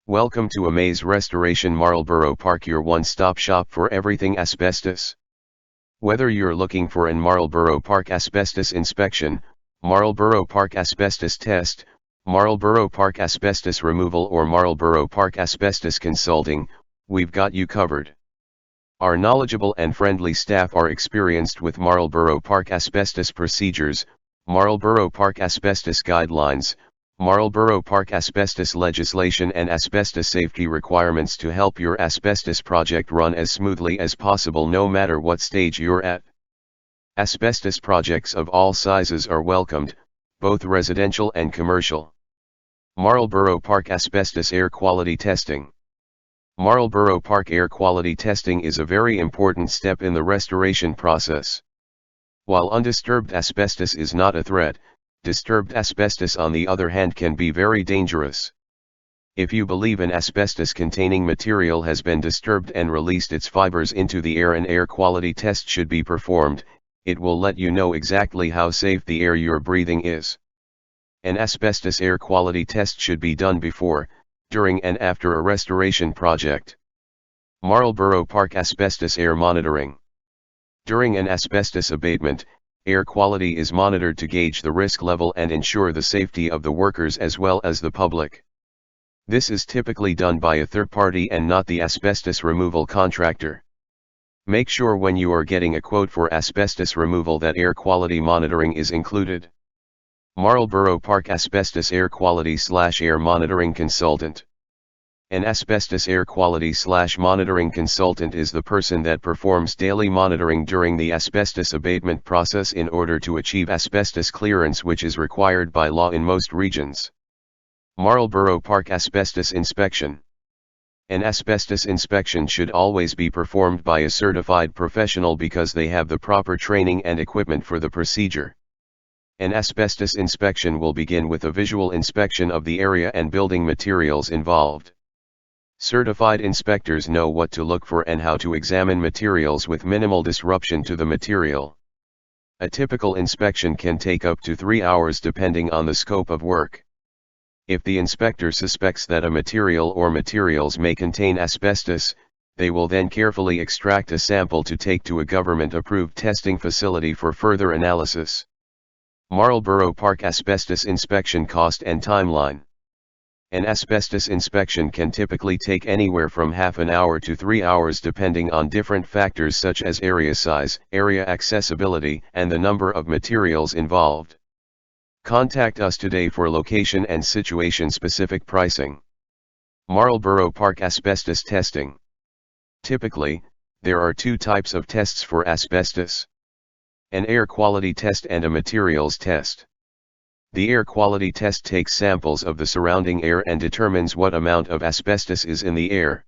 Welcome to Amaze Restoration Marlborough Park, your one-stop shop for everything asbestos. Whether you're looking for an Marlborough Park Asbestos Inspection, Marlborough Park Asbestos Test, Marlborough Park Asbestos Removal or Marlborough Park Asbestos Consulting, we've got you covered. Our knowledgeable and friendly staff are experienced with Marlborough Park asbestos procedures, Marlborough Park asbestos guidelines, Marlborough Park asbestos legislation and asbestos safety requirements to help your asbestos project run as smoothly as possible no matter what stage you're at. Asbestos projects of all sizes are welcomed, both residential and commercial. Marlborough Park Asbestos Air Quality Testing. Marlborough Park air quality testing is a very important step in the restoration process. While undisturbed asbestos is not a threat, disturbed asbestos on the other hand can be very dangerous. If you believe an asbestos-containing material has been disturbed and released its fibers into the air, an air quality test should be performed. It will let you know exactly how safe the air you're breathing is. An asbestos air quality test should be done before, during and after a restoration project. Marlborough Park Asbestos Air Monitoring. During an asbestos abatement, air quality is monitored to gauge the risk level and ensure the safety of the workers as well as the public. This is typically done by a third party and not the asbestos removal contractor. Make sure when you are getting a quote for asbestos removal that air quality monitoring is included. Marlborough Park Asbestos Air Quality/Air Monitoring Consultant. An asbestos air quality/monitoring consultant is the person that performs daily monitoring during the asbestos abatement process in order to achieve asbestos clearance, which is required by law in most regions. Marlborough Park Asbestos Inspection. An asbestos inspection should always be performed by a certified professional because they have the proper training and equipment for the procedure. An asbestos inspection will begin with a visual inspection of the area and building materials involved. Certified inspectors know what to look for and how to examine materials with minimal disruption to the material. A typical inspection can take up to 3 hours depending on the scope of work. If the inspector suspects that a material or materials may contain asbestos, they will then carefully extract a sample to take to a government-approved testing facility for further analysis. Marlborough Park Asbestos Inspection Cost and Timeline. An asbestos inspection can typically take anywhere from half an hour to 3 hours depending on different factors such as area size, area accessibility, and the number of materials involved. Contact us today for location and situation-specific pricing. Marlborough Park Asbestos Testing. Typically, there are two types of tests for asbestos: an air quality test and a materials test. The air quality test takes samples of the surrounding air and determines what amount of asbestos is in the air.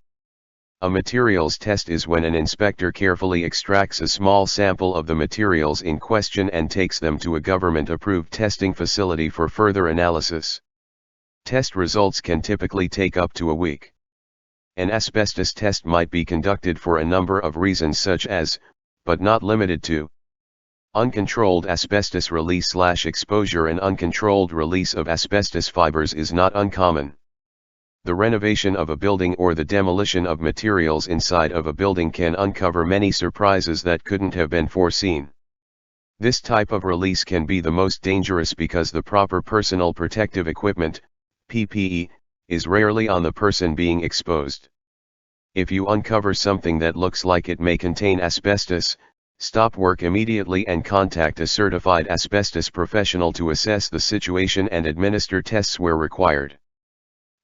A materials test is when an inspector carefully extracts a small sample of the materials in question and takes them to a government-approved testing facility for further analysis. Test results can typically take up to a week. An asbestos test might be conducted for a number of reasons such as, but not limited to, uncontrolled asbestos release/exposure. An uncontrolled release of asbestos fibers is not uncommon. The renovation of a building or the demolition of materials inside of a building can uncover many surprises that couldn't have been foreseen. This type of release can be the most dangerous because the proper personal protective equipment, PPE, is rarely on the person being exposed. If you uncover something that looks like it may contain asbestos, stop work immediately and contact a certified asbestos professional to assess the situation and administer tests where required.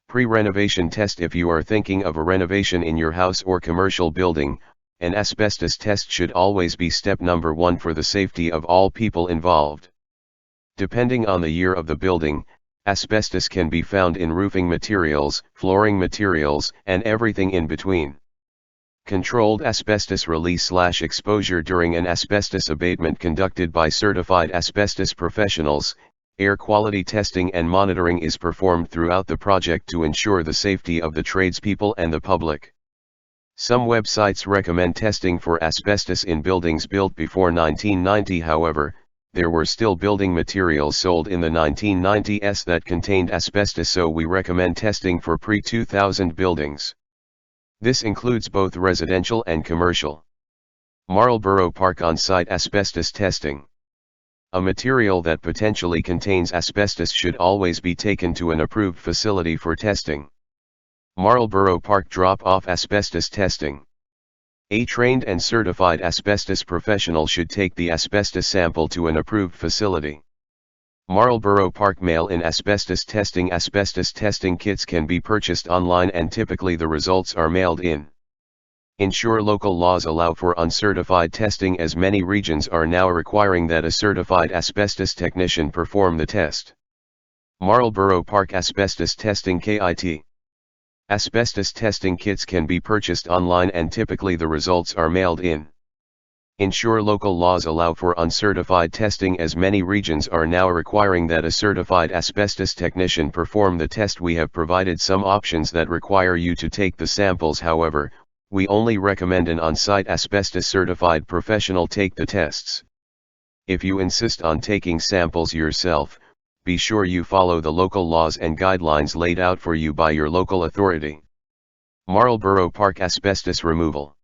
Pre-renovation test. If you are thinking of a renovation in your house or commercial building, an asbestos test should always be step number 1 for the safety of all people involved. Depending on the year of the building, asbestos can be found in roofing materials, flooring materials, and everything in between. Controlled asbestos release/exposure. During an asbestos abatement conducted by certified asbestos professionals, air quality testing and monitoring is performed throughout the project to ensure the safety of the tradespeople and the public. Some websites recommend testing for asbestos in buildings built before 1990. However, there were still building materials sold in the 1990s that contained asbestos, so we recommend testing for pre-2000 buildings. This includes both residential and commercial. Marlborough Park on-site asbestos testing. A material that potentially contains asbestos should always be taken to an approved facility for testing. Marlborough Park drop-off asbestos testing. A trained and certified asbestos professional should take the asbestos sample to an approved facility. Marlborough Park mail-in asbestos testing. Asbestos testing kits can be purchased online and typically the results are mailed in. Ensure local laws allow for uncertified testing, as many regions are now requiring that a certified asbestos technician perform the test. Marlborough Park Asbestos Testing KIT. Asbestos testing kits can be purchased online and typically the results are mailed in. Ensure local laws allow for uncertified testing, as many regions are now requiring that a certified asbestos technician perform the test. We have provided some options that require you to take the samples, however, we only recommend an on-site asbestos certified professional take the tests. If you insist on taking samples yourself, be sure you follow the local laws and guidelines laid out for you by your local authority. Marlborough Park Asbestos Removal.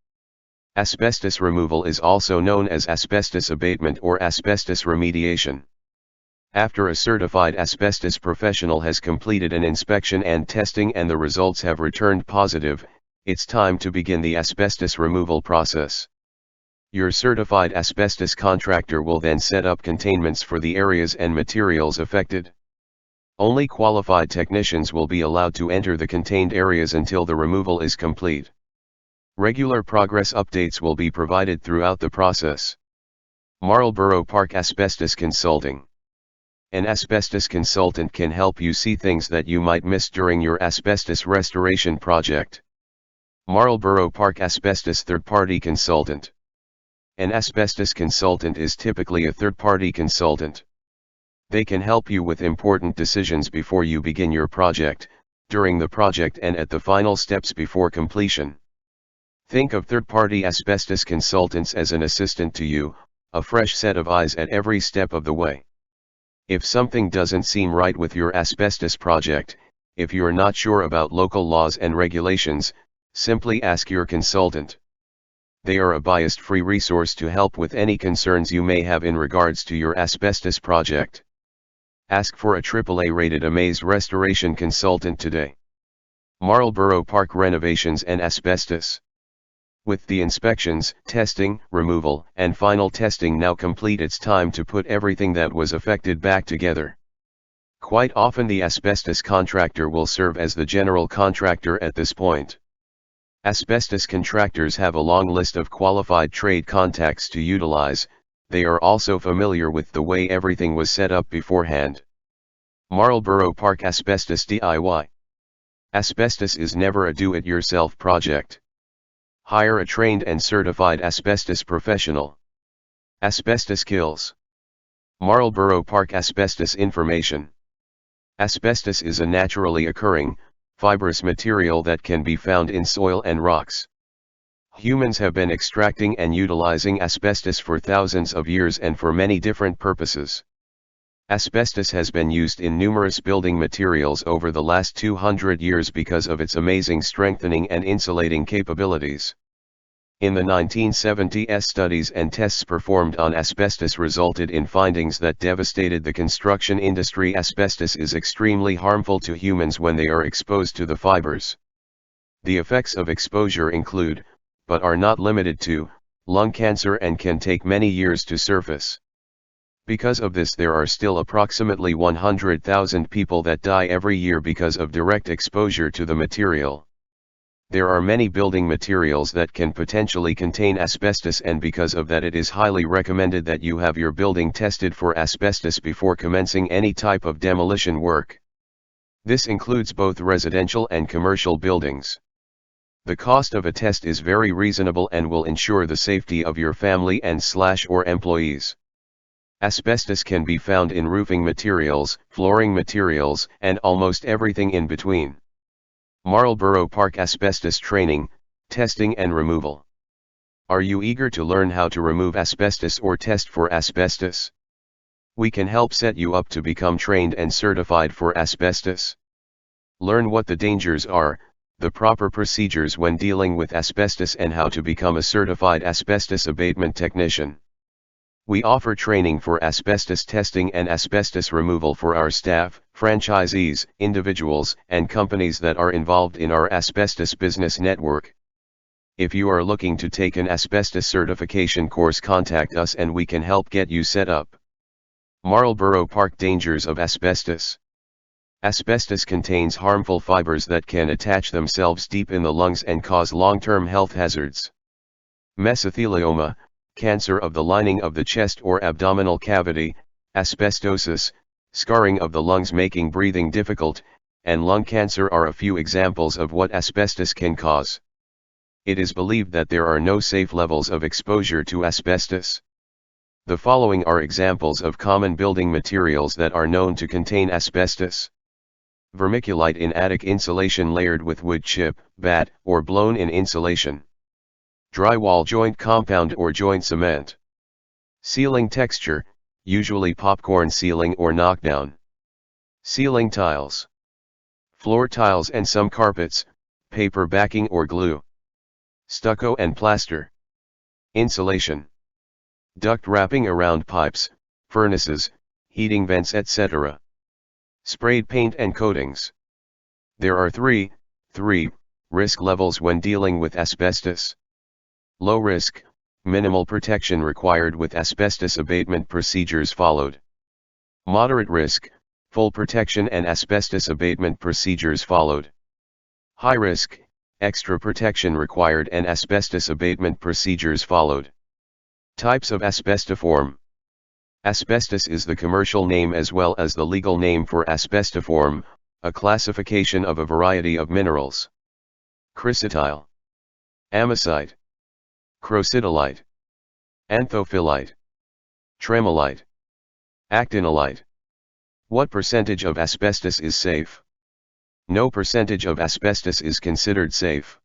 Asbestos removal is also known as asbestos abatement or asbestos remediation. After a certified asbestos professional has completed an inspection and testing and the results have returned positive, it's time to begin the asbestos removal process. Your certified asbestos contractor will then set up containments for the areas and materials affected. Only qualified technicians will be allowed to enter the contained areas until the removal is complete. Regular progress updates will be provided throughout the process. Marlborough Park Asbestos Consulting. An asbestos consultant can help you see things that you might miss during your asbestos restoration project. Marlborough Park Asbestos Third-Party Consultant. An asbestos consultant is typically a third-party consultant. They can help you with important decisions before you begin your project, during the project and at the final steps before completion. Think of third-party asbestos consultants as an assistant to you, a fresh set of eyes at every step of the way. If something doesn't seem right with your asbestos project, if you're not sure about local laws and regulations, simply ask your consultant. They are a bias-free resource to help with any concerns you may have in regards to your asbestos project. Ask for a AAA-rated Amaze restoration consultant today. Marlborough Park Renovations and Asbestos. With the inspections, testing, removal, and final testing now complete, it's time to put everything that was affected back together. Quite often the asbestos contractor will serve as the general contractor at this point. Asbestos contractors have a long list of qualified trade contacts to utilize. They are also familiar with the way everything was set up beforehand. Marlborough Park Asbestos DIY. Asbestos is never a do-it-yourself project. Hire a trained and certified asbestos professional. Asbestos kills. Marlborough Park Asbestos Information. Asbestos is a naturally occurring, fibrous material that can be found in soil and rocks. Humans have been extracting and utilizing asbestos for thousands of years and for many different purposes. Asbestos has been used in numerous building materials over the last 200 years because of its amazing strengthening and insulating capabilities. In the 1970s, studies and tests performed on asbestos resulted in findings that devastated the construction industry. Asbestos is extremely harmful to humans when they are exposed to the fibers. The effects of exposure include, but are not limited to, lung cancer and can take many years to surface. Because of this, there are still approximately 100,000 people that die every year because of direct exposure to the material. There are many building materials that can potentially contain asbestos, and because of that it is highly recommended that you have your building tested for asbestos before commencing any type of demolition work. This includes both residential and commercial buildings. The cost of a test is very reasonable and will ensure the safety of your family and/or employees. Asbestos can be found in roofing materials, flooring materials, and almost everything in between. Marlborough Park Asbestos Training, Testing and Removal. Are you eager to learn how to remove asbestos or test for asbestos? We can help set you up to become trained and certified for asbestos. Learn what the dangers are, the proper procedures when dealing with asbestos, and how to become a certified asbestos abatement technician. We offer training for asbestos testing and asbestos removal for our staff, franchisees, individuals, and companies that are involved in our asbestos business network. If you are looking to take an asbestos certification course, contact us and we can help get you set up. Marlborough Park dangers of asbestos. Asbestos contains harmful fibers that can attach themselves deep in the lungs and cause long-term health hazards. Mesothelioma, cancer of the lining of the chest or abdominal cavity, asbestosis, scarring of the lungs making breathing difficult, and lung cancer are a few examples of what asbestos can cause. It is believed that there are no safe levels of exposure to asbestos. The following are examples of common building materials that are known to contain asbestos. Vermiculite in attic insulation layered with wood chip, batt, or blown-in insulation. Drywall joint compound or joint cement. Ceiling texture, usually popcorn ceiling or knockdown. Ceiling tiles. Floor tiles and some carpets, paper backing or glue. Stucco and plaster. Insulation. Duct wrapping around pipes, furnaces, heating vents, etc. Sprayed paint and coatings. There are three risk levels when dealing with asbestos. Low risk, minimal protection required with asbestos abatement procedures followed. Moderate risk, full protection and asbestos abatement procedures followed. High risk, extra protection required and asbestos abatement procedures followed. Types of asbestiform. Asbestos is the commercial name as well as the legal name for asbestiform, a classification of a variety of minerals. Chrysotile. Amazite. Crocidolite. Anthophyllite. Tremolite. Actinolite. What percentage of asbestos is safe? No percentage of asbestos is considered safe.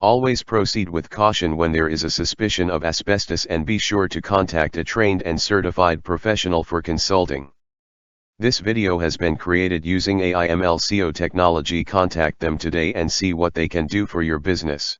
Always proceed with caution when there is a suspicion of asbestos and be sure to contact a trained and certified professional for consulting. This video has been created using AI/ML SEO technology. Contact them today and see what they can do for your business.